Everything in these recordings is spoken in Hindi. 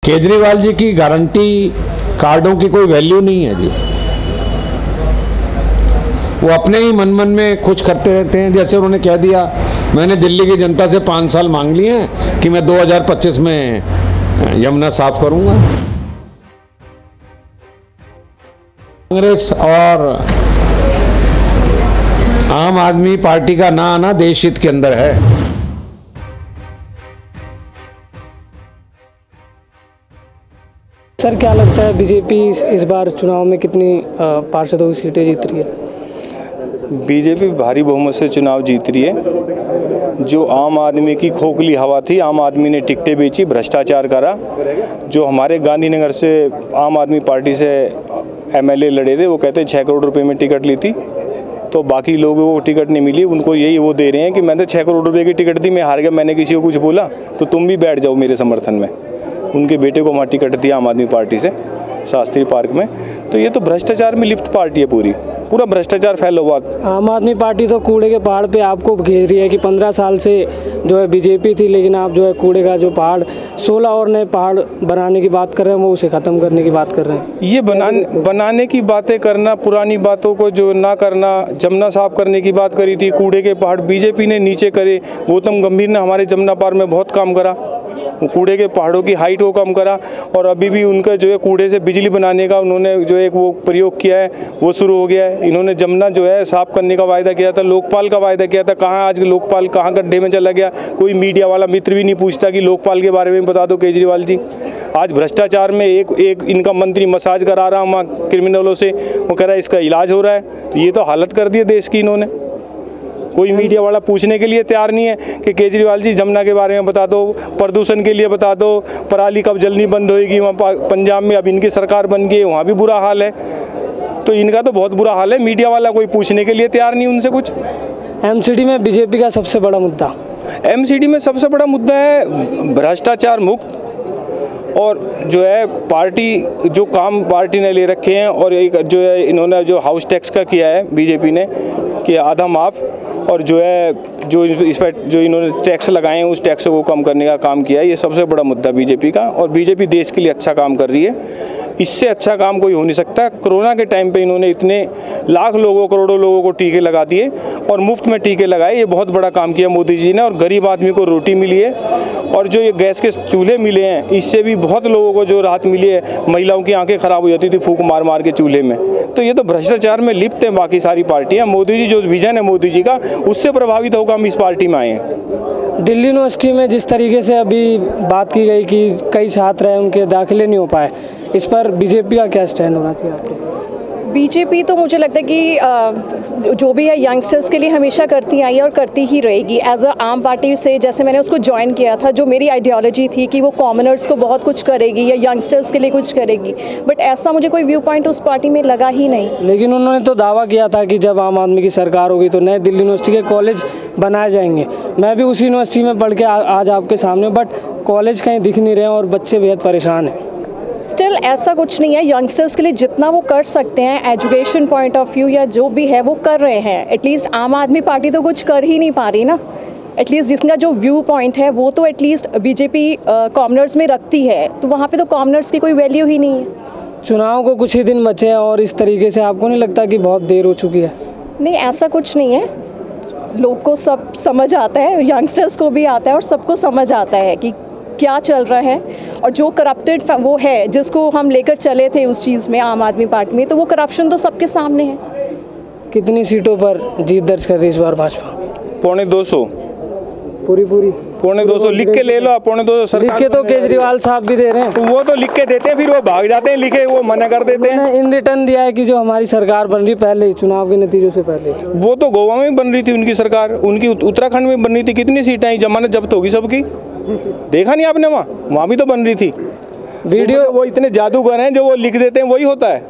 केजरीवाल जी की गारंटी कार्डों की कोई वैल्यू नहीं है जी। वो अपने ही मन मन में कुछ करते रहते हैं। जैसे उन्होंने कह दिया, मैंने दिल्ली की जनता से 5 साल मांग लिए हैं कि मैं 2025 में यमुना साफ करूंगा। कांग्रेस और आम आदमी पार्टी का ना आना देश हित के अंदर है। सर, क्या लगता है बीजेपी इस बार चुनाव में कितनी पार्षदों की सीटें जीत रही है? बीजेपी भारी बहुमत से चुनाव जीत रही है। जो आम आदमी की खोखली हवा थी, आम आदमी ने टिकटें बेची, भ्रष्टाचार करा। जो हमारे गांधीनगर से आम आदमी पार्टी से एमएलए लड़े थे, वो कहते हैं 6 करोड़ रुपए में टिकट ली थी, तो बाकी लोगों को टिकट नहीं मिली। उनको यही वो दे रहे हैं कि मैंने 6 करोड़ रुपए की टिकट दी, मैं हार गया, मैंने किसी को कुछ बोला तो तुम भी बैठ जाओ मेरे समर्थन में। उनके बेटे को वहाँ टिकट दिया आम आदमी पार्टी से शास्त्री पार्क में। तो ये तो भ्रष्टाचार में लिप्त पार्टी है, पूरा भ्रष्टाचार फैला हुआ। आम आदमी पार्टी तो कूड़े के पहाड़ पे आपको घेर रही है कि 15 साल से जो है बीजेपी थी, लेकिन आप जो है कूड़े का जो पहाड़ 16 और नए पहाड़ बनाने की बात कर रहे हैं, वो उसे ख़त्म करने की बात कर रहे हैं। ये बनाने की बातें करना, पुरानी बातों को जो ना करना, जमुना साफ करने की बात करी थी, कूड़े के पहाड़ बीजेपी ने नीचे करे। गौतम गंभीर ने हमारे जमुना पार में बहुत काम करा, कूड़े के पहाड़ों की हाइट को कम करा। और अभी भी उनका जो है कूड़े से बिजली बनाने का उन्होंने जो एक वो प्रयोग किया है, वो शुरू हो गया है। इन्होंने जमुना जो है साफ करने का वायदा किया था, लोकपाल का वायदा किया था। कहाँ आज लोकपाल कहाँ गड्ढे में चला गया? कोई मीडिया वाला मित्र भी नहीं पूछता कि लोकपाल के बारे में बता दो केजरीवाल जी। आज भ्रष्टाचार में एक इनका मंत्री मसाज करा रहा वहाँ क्रिमिनलों से, वो कह रहा है इसका इलाज हो रहा है। तो ये तो हालत कर दी है देश की इन्होंने। कोई मीडिया वाला पूछने के लिए तैयार नहीं है कि केजरीवाल जी जमुना के बारे में बता दो, प्रदूषण के लिए बता दो, पराली कब जलनी बंद होएगी। वहाँ पंजाब में अब इनकी सरकार बन गई, वहाँ भी बुरा हाल है। तो इनका तो बहुत बुरा हाल है। मीडिया वाला कोई पूछने के लिए तैयार नहीं उनसे कुछ। एमसीडी में बीजेपी का सबसे बड़ा मुद्दा, एमसीडी में सबसे बड़ा मुद्दा है भ्रष्टाचार मुक्त, और जो है पार्टी जो काम पार्टी ने ले रखे हैं, और एक जो है इन्होंने जो हाउस टैक्स का किया है बीजेपी ने कि आधा माफ़, और जो है जो इस पर जो इन्होंने टैक्स लगाए हैं उस टैक्स को कम करने का काम किया है। ये सबसे बड़ा मुद्दा बीजेपी का, और बीजेपी देश के लिए अच्छा काम कर रही है। इससे अच्छा काम कोई हो नहीं सकता। कोरोना के टाइम पे इन्होंने इतने लाख लोगों, करोड़ों लोगों को टीके लगा दिए और मुफ्त में टीके लगाए। ये बहुत बड़ा काम किया मोदी जी ने, और गरीब आदमी को रोटी मिली है। और जो ये गैस के चूल्हे मिले हैं, इससे भी बहुत लोगों को जो राहत मिली है। महिलाओं की आंखें खराब हो जाती थी फूंक मार मार के चूल्हे में। तो ये तो भ्रष्टाचार में लिप्त है बाकी सारी पार्टियां। मोदी जी जो विजन है मोदी जी का, उससे प्रभावित होकर हम इस पार्टी में आए हैं। दिल्ली यूनिवर्सिटी में जिस तरीके से अभी बात की गई कि कई छात्र हैं उनके दाखिले नहीं हो पाए, इस पर बीजेपी का क्या स्टैंड होना चाहिए आपको? बीजेपी तो मुझे लगता है कि जो भी है यंगस्टर्स के लिए हमेशा करती आई है और करती ही रहेगी। एज अ आम पार्टी से जैसे मैंने उसको ज्वाइन किया था, जो मेरी आइडियोलॉजी थी कि वो कॉमनर्स को बहुत कुछ करेगी या यंगस्टर्स के लिए कुछ करेगी, बट ऐसा मुझे कोई व्यू पॉइंट उस पार्टी में लगा ही नहीं। लेकिन उन्होंने तो दावा किया था कि जब आम आदमी की सरकार होगी तो नए दिल्ली यूनिवर्सिटी के कॉलेज बनाए जाएंगे। मैं भी उसी यूनिवर्सिटी में पढ़ के आज आपके सामने, बट कॉलेज कहीं दिख नहीं रहे हैं और बच्चे बेहद परेशान हैं। स्टिल ऐसा कुछ नहीं है। यंगस्टर्स के लिए जितना वो कर सकते हैं एजुकेशन पॉइंट ऑफ व्यू या जो भी है वो कर रहे हैं। एटलीस्ट आम आदमी पार्टी तो कुछ कर ही नहीं पा रही ना। एटलीस्ट जिसका जो व्यू पॉइंट है वो तो एटलीस्ट बीजेपी कॉमनर्स में रखती है, तो वहाँ पे तो कॉमनर्स की कोई वैल्यू ही नहीं है। चुनाव को कुछ ही दिन बचे हैं और इस तरीके से आपको नहीं लगता कि बहुत देर हो चुकी है? नहीं, ऐसा कुछ नहीं है। लोग को सब समझ आता है, यंगस्टर्स को भी आता है और सबको समझ आता है कि क्या चल रहा है। और जो करप्टेड वो है जिसको हम लेकर चले थे उस चीज़ में आम आदमी पार्टी में, तो वो करप्शन तो सबके सामने है। कितनी सीटों पर जीत दर्ज कर रही इस बार भाजपा? 250। पूरी 250 लिख के ले लो। 250 लिख के तो केजरीवाल साहब भी दे रहे हैं। तो वो तो लिख के देते हैं, फिर वो भाग जाते हैं, लिखे वो मना कर देते हैं। इन रिटर्न दिया है कि जो हमारी सरकार बन रही पहले चुनाव के नतीजों से पहले, वो तो गोवा में बन रही थी उनकी सरकार, उनकी उत्तराखंड में बन रही थी। कितनी सीटें आई, जमानत जब्त होगी सबकी। देखा नहीं आपने? वहाँ भी तो बन रही थी वीडियो। वो इतने जादूगर हैं, जो वो लिख देते हैं वही होता है।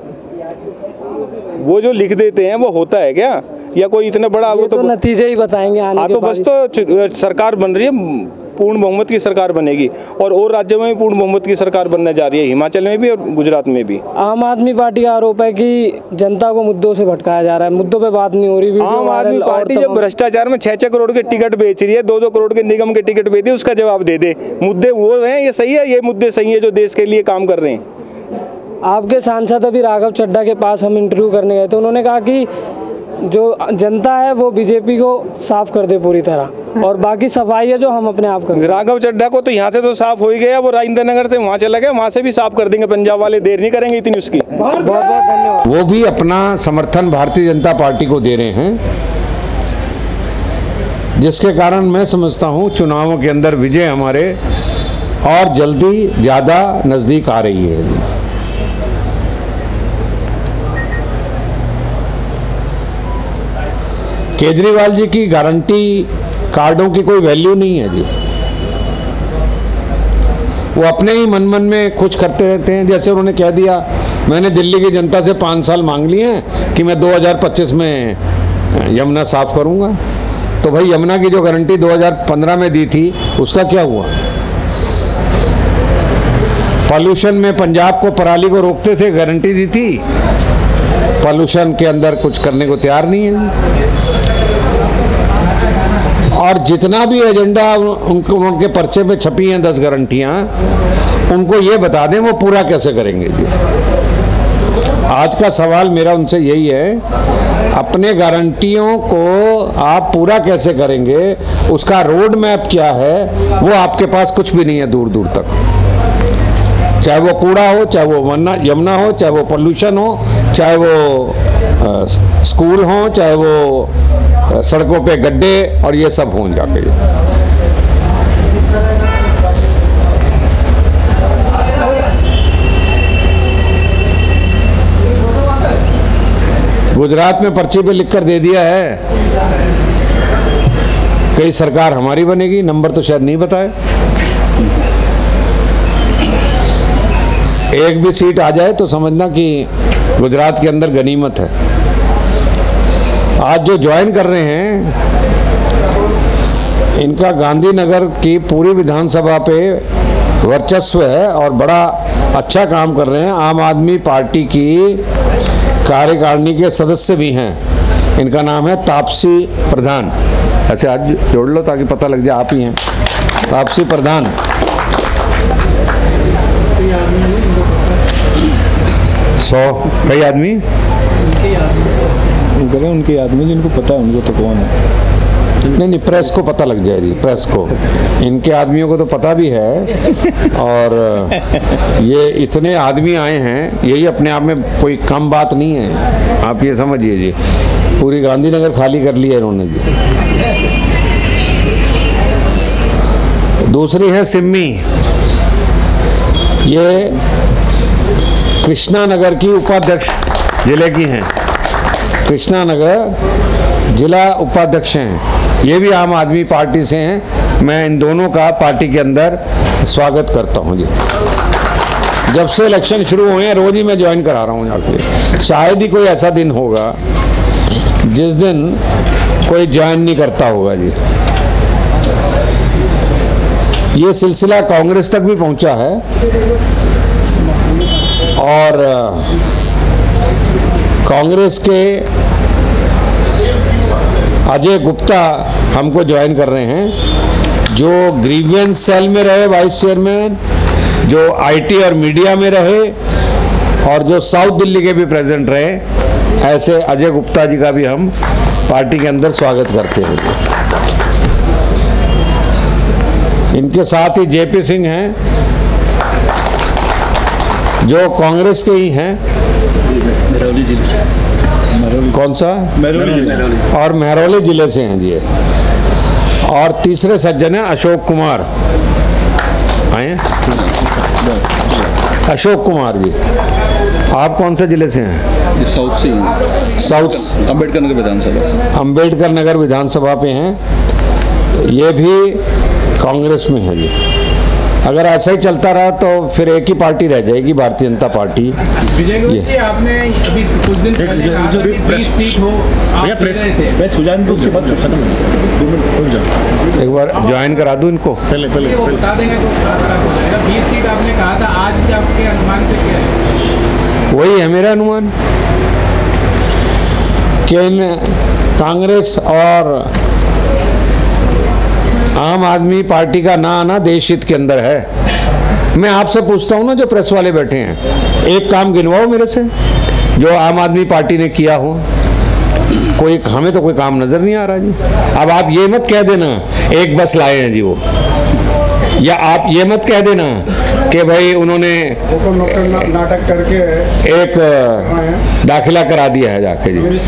वो जो लिख देते हैं वो होता है क्या? या कोई इतना बड़ा वो तो नतीजे ही बताएंगे आने के बाद। तो बस तो सरकार बन रही है, पूर्ण बहुमत की सरकार बनेगी और राज्यों में भी पूर्ण बहुमत की सरकार बनने जा रही है, हिमाचल में भी और गुजरात में भी। आम आदमी पार्टी का आरोप है कि जनता को मुद्दों से भटकाया जा रहा है, मुद्दों पे बात नहीं हो रही। आम आदमी पार्टी जब भ्रष्टाचार में 6-6 करोड़ के टिकट बेच रही है, 2-2 करोड़ के निगम के टिकट बेच रही है, उसका जवाब दे दे। मुद्दे वो हैं, ये सही है, ये मुद्दे सही है जो देश के लिए काम कर रहे हैं। आपके सांसद अभी राघव चड्ढा के पास हम इंटरव्यू करने गए तो उन्होंने कहा कि जो जनता है वो बीजेपी को साफ कर दे पूरी तरह, और बाकी सफाई है जो हम अपने आप कर। राघव चड्ढा को तो यहाँ से तो साफ हो ही गया, वो राजेंद्र नगर से वहाँ चला गया, वहाँ से भी साफ कर देंगे पंजाब वाले, देर नहीं करेंगे इतनी उसकी। बहुत बहुत धन्यवाद। वो भी अपना समर्थन भारतीय जनता पार्टी को दे रहे हैं, जिसके कारण मैं समझता हूँ चुनावों के अंदर विजय हमारे और जल्दी ज़्यादा नज़दीक आ रही है। केजरीवाल जी की गारंटी कार्डों की कोई वैल्यू नहीं है जी। वो अपने ही मन में कुछ करते रहते हैं। जैसे उन्होंने कह दिया, मैंने दिल्ली की जनता से 5 साल मांग लिए हैं कि मैं 2025 में यमुना साफ करूंगा। तो भाई यमुना की जो गारंटी 2015 में दी थी उसका क्या हुआ? पॉल्यूशन में पंजाब को, पराली को रोकते थे, गारंटी दी थी, पॉल्यूशन के अंदर कुछ करने को तैयार नहीं है। और जितना भी एजेंडा उनके पर्चे पे छपी हैं 10 गारंटियाँ, उनको ये बता दें वो पूरा कैसे करेंगे जी। आज का सवाल मेरा उनसे यही है, अपने गारंटियों को आप पूरा कैसे करेंगे, उसका रोड मैप क्या है, वो आपके पास कुछ भी नहीं है दूर दूर तक। चाहे वो कूड़ा हो, चाहे वो यमुना हो, चाहे वो पोल्यूशन हो, चाहे वो स्कूल हो, चाहे वो सड़कों पे गड्ढे और ये सब हों जाके। गुजरात में पर्ची पे लिख कर दे दिया है कई सरकार हमारी बनेगी, नंबर तो शायद नहीं बताए। एक भी सीट आ जाए तो समझना कि गुजरात के अंदर गनीमत है। आज जो ज्वाइन कर रहे हैं, इनका गांधीनगर की पूरी विधानसभा पे वर्चस्व है और बड़ा अच्छा काम कर रहे हैं। आम आदमी पार्टी की कार्यकारिणी के सदस्य भी हैं। इनका नाम है तापसी प्रधान। ऐसे आज जोड़ लो ताकि पता लग जाए आप ही हैं तापसी प्रधान। कई आदमी उनके आदमी जिनको पता है उनको तो कौन है। नहीं, प्रेस को पता लग जाए जी, प्रेस को। इनके आदमियों को तो पता भी है। और ये इतने आदमी आए हैं, यही अपने आप में कोई कम बात नहीं है। आप ये समझिए जी, पूरी गांधीनगर खाली कर लिया इन्होंने जी। दूसरी है सिम्मी, ये कृष्णा नगर की उपाध्यक्ष जिले की हैं। कृष्णा नगर जिला उपाध्यक्ष हैं, ये भी आम आदमी पार्टी से हैं। मैं इन दोनों का पार्टी के अंदर स्वागत करता हूं जी। जब से इलेक्शन शुरू हुए हैं रोज ही मैं ज्वाइन करा रहा हूं जाके। शायद ही कोई ऐसा दिन होगा जिस दिन कोई ज्वाइन नहीं करता होगा जी। ये सिलसिला कांग्रेस तक भी पहुंचा है और कांग्रेस के अजय गुप्ता हमको ज्वाइन कर रहे हैं, जो ग्रीवियंस सेल में रहे वाइस चेयरमैन, जो आईटी और मीडिया में रहे और जो साउथ दिल्ली के भी प्रेसिडेंट रहे। ऐसे अजय गुप्ता जी का भी हम पार्टी के अंदर स्वागत करते हैं। इनके साथ ही जेपी सिंह हैं, जो कांग्रेस के ही हैं। महरौली जिले से। कौन सा? महरौली। और महरौली जिले से हैं जी। और तीसरे सज्जन हैं अशोक कुमार, आए अशोक कुमार जी। आप कौन से जिले से हैं? साउथ से ही। साउथ अम्बेडकर नगर विधानसभा से। अम्बेडकर नगर विधानसभा पे हैं। ये भी कांग्रेस में है जी। अगर ऐसा ही चलता रहा तो फिर एक ही पार्टी रह जाएगी, भारतीय जनता पार्टी। विजय गोयल जी, आपने अभी कुछ दिन पहले कहा था कि 20 सीट हो, आप कह रहे थे। मैं सुजान तो उसके बाद खत्म हो जाए, एक बार ज्वाइन करा दूं इनको, पहले वो बता देंगे तो साफ हो जाएगा। 20 सीट आपने कहा था, आज आपके अनुमान से क्या है? वही है मेरा अनुमान कि कांग्रेस और आम आदमी पार्टी का ना आना देश हित के अंदर है। मैं आपसे पूछता हूं ना, जो प्रेस वाले बैठे हैं, एक काम गिनवाओ मेरे से जो आम आदमी पार्टी ने किया हो। कोई, हमें तो कोई काम नजर नहीं आ रहा जी। अब आप ये मत कह देना एक बस लाए हैं जी वो, या आप ये मत कह देना कि भाई उन्होंने नाटक करके एक दाखिला करा दिया है जाके जी।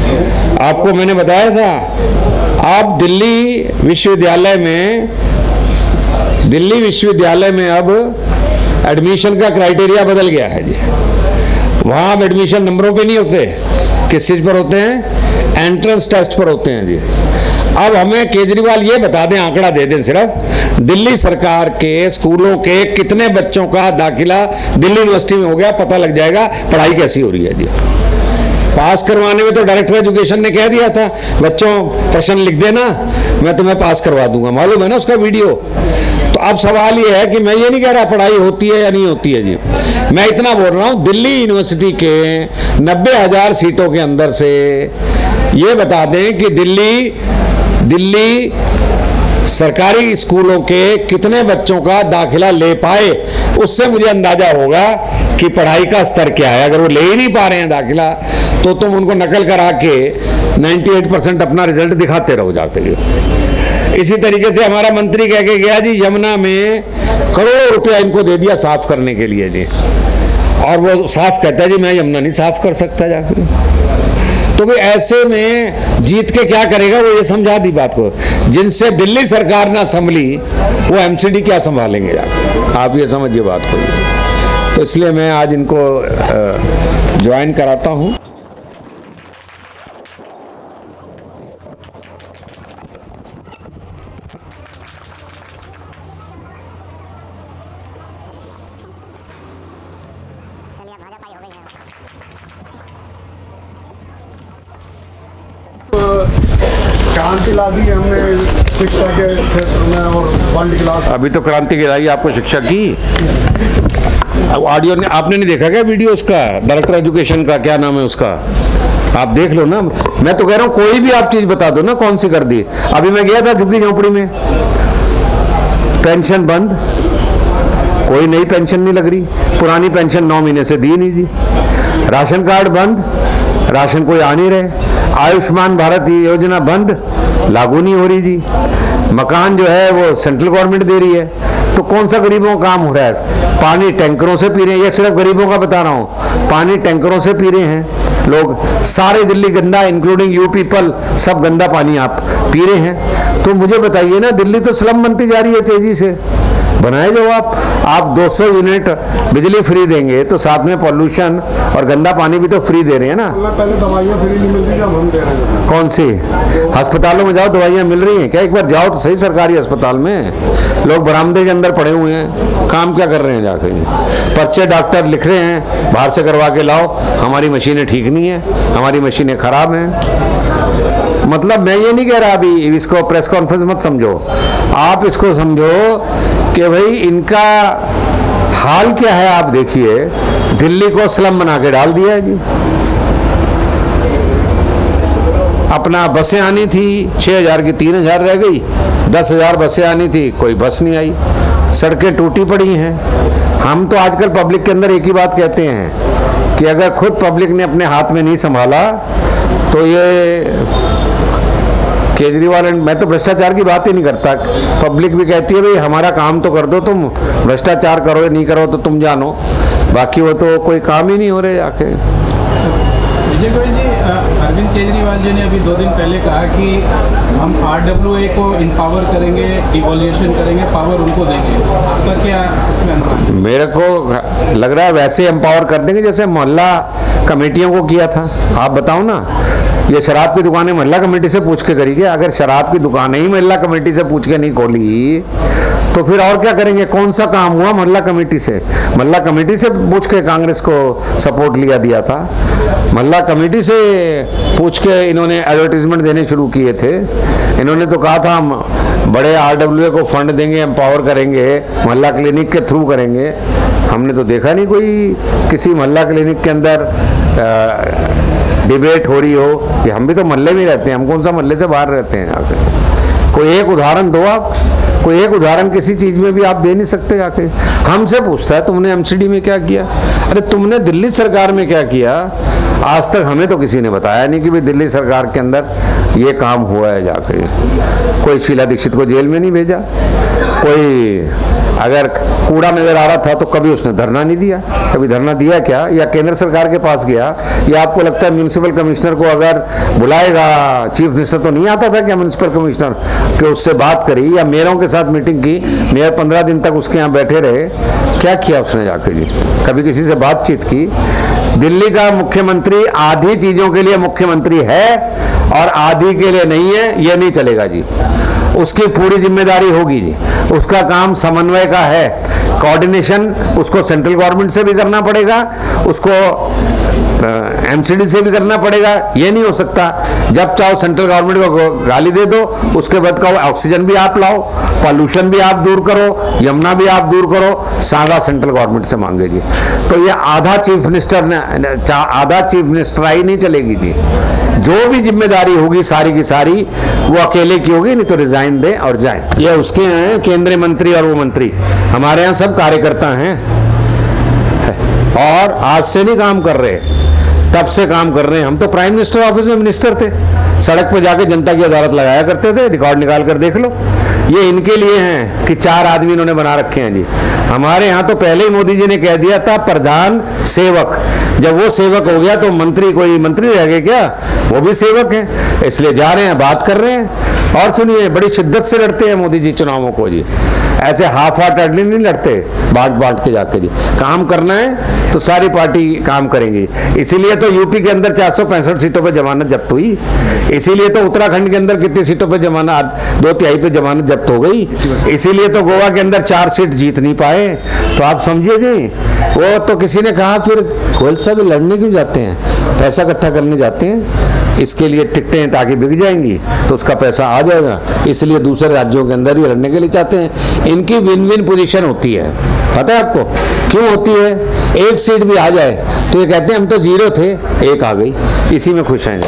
आपको मैंने बताया था, आप दिल्ली विश्वविद्यालय में अब एडमिशन का क्राइटेरिया बदल गया है जी। वहाँ अब एडमिशन नंबरों पे नहीं होते, किस चीज़ पर होते हैं? एंट्रेंस टेस्ट पर होते हैं जी। अब हमें केजरीवाल ये बता दें, आंकड़ा दे दें सिर्फ, दिल्ली सरकार के स्कूलों के कितने बच्चों का दाखिला दिल्ली यूनिवर्सिटी में हो गया, पता लग जाएगा पढ़ाई कैसी हो रही है जी। पास करवाने में तो डायरेक्टर एजुकेशन ने कह दिया था, बच्चों प्रश्न लिख देना, मैं तुम्हें पास करवा दूंगा, मालूम है ना उसका वीडियो। तो अब सवाल ये है कि मैं ये नहीं कह रहा पढ़ाई होती है या नहीं होती है जी, मैं इतना बोल रहा हूँ दिल्ली यूनिवर्सिटी के 90,000 सीटों के अंदर से ये बता दें कि दिल्ली सरकारी स्कूलों के कितने बच्चों का दाखिला ले पाए, उससे मुझे अंदाजा होगा कि पढ़ाई का स्तर क्या है। अगर वो ले ही नहीं पा रहे हैं दाखिला तो तुम उनको नकल करा के 98% अपना रिजल्ट दिखाते रहो जाके। इसी तरीके से हमारा मंत्री कह के गया जी, यमुना में करोड़ों रुपया इनको दे दिया साफ करने के लिए जी, और वो साफ कहता है जी मैं यमुना नहीं साफ कर सकता जाके। तो भाई ऐसे में जीत के क्या करेगा, वो ये समझा दी बात को। जिनसे दिल्ली सरकार ना संभली वो एमसीडी क्या संभालेंगे जाके, आप ये समझिए बात को। तो इसलिए मैं आज इनको ज्वाइन कराता हूँ। क्रांति ला दी हमने शिक्षा के क्षेत्र में और वर्ल्ड क्लास। अभी तो क्रांति गिराई आपको शिक्षा की। ऑडियो आपने नहीं देखा क्या वीडियो उसका, डायरेक्टर एजुकेशन का, क्या नाम है उसका, आप देख लो ना। मैं तो कह रहा हूँ कोई भी आप चीज बता दो ना, कौन सी कर दी। अभी मैं गया था झुग्गी झोंपड़ी में, पेंशन बंद, कोई नई पेंशन नहीं लग रही, पुरानी पेंशन 9 महीने से दी नहीं दी। राशन कार्ड बंद, राशन कोई आ नहीं रहे। आयुष्मान भारत योजना बंद, लागू नहीं हो रही जी। मकान जो है वो सेंट्रल गवर्नमेंट दे रही है। तो कौन सा गरीबों का काम हो रहा है? पानी टैंकरों से पी रहे हैं, ये सिर्फ गरीबों का बता रहा हूँ, पानी टैंकरों से पी रहे हैं लोग। सारे दिल्ली गंदा, इंक्लूडिंग यू पीपल, सब गंदा पानी आप पी रहे हैं। तो मुझे बताइए ना, दिल्ली तो स्लम बनती जा रही है तेजी से। बनाए जो आप 200 यूनिट बिजली फ्री देंगे तो साथ में पॉल्यूशन और गंदा पानी भी तो फ्री दे रहे हैं ना। पहले दवाइयाँ फ्री नहीं मिलती, जब हम दे रहे हैं। कौन सी? अस्पतालों में जाओ, दवाइयाँ मिल रही हैं क्या? एक बार जाओ तो सही सरकारी अस्पताल में, लोग बरामदे के अंदर पड़े हुए हैं, काम क्या कर रहे हैं जाके? पर्चे डॉक्टर लिख रहे हैं बाहर से करवा के लाओ, हमारी मशीनें ठीक नहीं है, हमारी मशीनें खराब हैं। मतलब मैं ये नहीं कह रहा अभी इसको प्रेस कॉन्फ्रेंस मत समझो, आप इसको समझो कि भाई इनका हाल क्या है। आप देखिए, दिल्ली को स्लम बना के डाल दिया है जी। अपना बसें आनी थी 6,000 की 3,000 रह गई, 10,000 बसें आनी थी, कोई बस नहीं आई, सड़कें टूटी पड़ी हैं। हम तो आजकल पब्लिक के अंदर एक ही बात कहते हैं कि अगर खुद पब्लिक ने अपने हाथ में नहीं संभाला तो ये केजरीवाल, मैं तो भ्रष्टाचार की बात ही नहीं करता, पब्लिक भी कहती है भाई हमारा काम तो कर दो, तुम भ्रष्टाचार करो या नहीं करो तो तुम जानो, बाकी वो तो कोई काम ही नहीं हो रहे आके। विजय गोयल जी, अरविंद केजरीवाल जी ने अभी 2 दिन पहले कहा कि हम RWA को इम्पावर करेंगे, डिवॉल्यूशन करेंगे, पावर उनको देंगे। आपका क्या इसमें अनुमान? मेरे को लग रहा है वैसे एम्पावर कर देंगे जैसे मोहल्ला कमेटियों को किया था। आप बताओ ना, ये शराब की दुकानें मोहल्ला कमेटी से पूछ के करी क्या? अगर शराब की दुकानें ही मोहल्ला कमेटी से पूछ के नहीं खोली तो तो फिर और क्या करेंगे? कौन सा काम हुआ मोहल्ला कमेटी से? मोहल्ला कमेटी से पूछ के कांग्रेस को सपोर्ट दिया था। मोहल्ला कमेटी से पूछ के इन्होंने एडवर्टीजमेंट देने शुरू किए थे। इन्होंने तो कहा था हम बड़े RWA को फंड देंगे, एम्पावर करेंगे, मोहल्ला क्लिनिक के थ्रू करेंगे। हमने तो देखा नहीं कोई किसी मोहल्ला क्लिनिक के अंदर डिबेट हो रही हो। कि हम भी तो मोहल्ले में रहते हैं, हम कौन सा मोहल्ले से बाहर रहते हैं आके? कोई एक उदाहरण दो आप, कोई एक उदाहरण किसी चीज में भी आप दे नहीं सकते आके। हमसे पूछता है तुमने MCD में क्या किया? अरे तुमने दिल्ली सरकार में क्या किया? आज तक हमें तो किसी ने बताया नहीं कि भाई दिल्ली सरकार के अंदर ये काम हुआ है जाकर। कोई शीला दीक्षित को जेल में नहीं भेजा, कोई अगर कूड़ा नजर आ रहा था तो कभी उसने धरना नहीं दिया। कभी धरना दिया क्या? या केंद्र सरकार के पास गया? या आपको लगता है म्यूनिसिपल कमिश्नर को अगर बुलाएगा, चीफ मिनिस्टर तो नहीं आता था क्या म्यूनिसिपल कमिश्नर कि उससे बात करी या मेयरों के साथ मीटिंग की? मेयर 15 दिन तक उसके यहाँ बैठे रहे, क्या किया उसने जाकर जी? कभी किसी से बातचीत की? दिल्ली का मुख्यमंत्री आधी चीजों के लिए मुख्यमंत्री है और आधी के लिए नहीं है, ये नहीं चलेगा जी। उसकी पूरी जिम्मेदारी होगी जी। उसका काम समन्वय का है, कोऑर्डिनेशन उसको सेंट्रल गवर्नमेंट से भी करना पड़ेगा, उसको MCD से भी करना पड़ेगा। ये नहीं हो सकता जब चाहो सेंट्रल गवर्नमेंट को गाली दे दो, उसके बाद कहो ऑक्सीजन भी आप लाओ, पॉल्यूशन भी आप दूर करो, यमुना भी आप दूर करो, सारा सेंट्रल गवर्नमेंट से मांगेगी। तो ये आधा चीफ मिनिस्टराई नहीं चलेगी जी। जो भी जिम्मेदारी होगी सारी की सारी वो अकेले की होगी, नहीं तो रिजाइन दे और जाए। ये उसके हैं केंद्रीय मंत्री और वो मंत्री, हमारे यहाँ सब कार्यकर्ता हैं और आज से नहीं काम कर रहे, तब से काम कर रहे हैं। हम तो प्राइम मिनिस्टर ऑफिस में मिनिस्टर थे, सड़क पर जाके जनता की अदालत लगाया करते थे, रिकॉर्ड निकाल कर देख लो। ये इनके लिए हैं कि 4 आदमी इन्होंने बना रखे हैं जी। हमारे यहाँ तो पहले ही मोदी जी ने कह दिया था प्रधान सेवक। जब वो सेवक हो गया तो मंत्री, कोई मंत्री रह गए क्या? वो भी सेवक हैं, इसलिए जा रहे हैं, बात कर रहे हैं। और सुनिए, बड़ी शिद्दत से लड़ते हैं मोदी जी चुनावों को जी, ऐसे हाफ हार्टेडली नहीं लड़ते, बांट के जाके जी। काम करना है तो सारी पार्टी काम करेंगी। इसीलिए तो यूपी के अंदर 465 सीटों पे जमानत जब्त हुई, इसीलिए तो उत्तराखंड के अंदर कितनी सीटों पे जमानत, 2/3 पे जमानत जब्त हो गई, इसीलिए तो गोवा के अंदर 4 सीट जीत नहीं पाए। तो आप समझिए, वो तो किसी ने कहा फिर गोयल साहब लड़ने क्यों जाते हैं? पैसा इकट्ठा करने जाते हैं, इसके लिए टिकटें ताकि बिक जाएंगी तो उसका पैसा आ जाएगा, इसलिए दूसरे राज्यों के अंदर ही लड़ने के लिए चाहते हैं। इनकी विन विन पोजीशन होती है, पता है आपको क्यों होती है? एक सीट भी आ जाए तो ये कहते हैं हम तो 0 थे, 1 आ गई, इसी में खुश हैं।